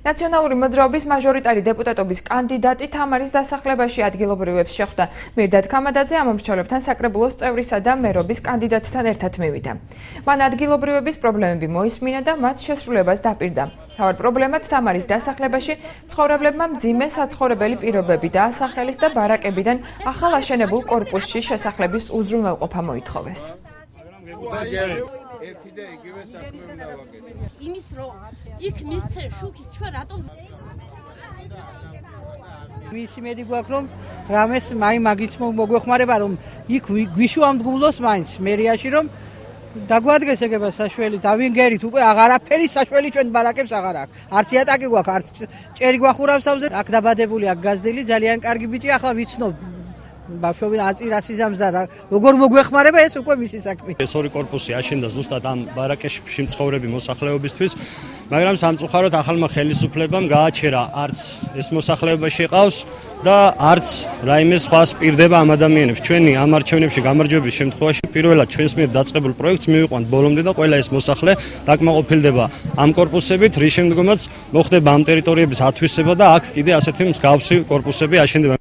ნაციონალური მოძრაობის მაჟორიტარი დეპუტატობის კანდიდატი თამარის დასახლებაში ადგილობრივებს შეხვდა. მირდად ქამადაძე ამომრჩევლებთან საკრებულოს წევრისა და მერობის კანდიდატთან ერთად მივიდა. მან ადგილობრივების პრობლემები მოისმინა და მათ შესრულებას დაპირდა. თავად პრობლემად თამარის დასახლებაში მცხოვრებლებმა მძიმე საცხოვრებელი პირობები და სახელის და ბარაკებიდან ახალ აშენებულ კორპუსში შესახლების უზრუნველყოფა მოითხოვეს. ერთი და იგივე საქმე უნდა ვაკეთოთ. იმის რომ იქ მისცე შუქი ჩვენ რატომ მისი მედი გვაქვს რომ რამეს მაგის მოგვეხმარება რომ იქ გვიშუამდგმულოს მაინც მერიაში რომ დაგვადგეს ეგება საშველი და ვინგერით უკვე აღარაფერი საშველი ჩვენ ბარაკებს აღარ აქვს. არც იატაკი გვაქვს, არც ჭერი გვახურავს თავზე. აქ დაბადებული აქ გაზდილი ძალიან კარგი ბიჭი, ახლა ვიცნობ ბავშვები აწირასიზამს და როგორ მოგვეხმარება ეს უკვე მისი საქმე. ეს ორი კორპუსი აშენდა ზუსტად ამ ბარაკებში მცხოვრები მოსახლეობისთვის, მაგრამ სამწუხაროდ ახალმა ხელისუფლებამ გააჩერა არც ეს მოსახლეობაში ყავს და არც რაიმე სხვა სპირდება ამ ადამიანებს. ჩვენი ამ არჩევნებში გამარჯვების შემთხვევაში პირველად ჩვენს მიერ დაწყებულ პროექტს მივიყვანთ ბოლომდე და ყველა ეს მოსახლე დაკმაყოფილდება ამ კორპუსებით, რის შემდგომაც მოხდება ამ ტერიტორიების ათვისება და აქ კიდე ასეთი მსგავსი კორპუსები აშენდება.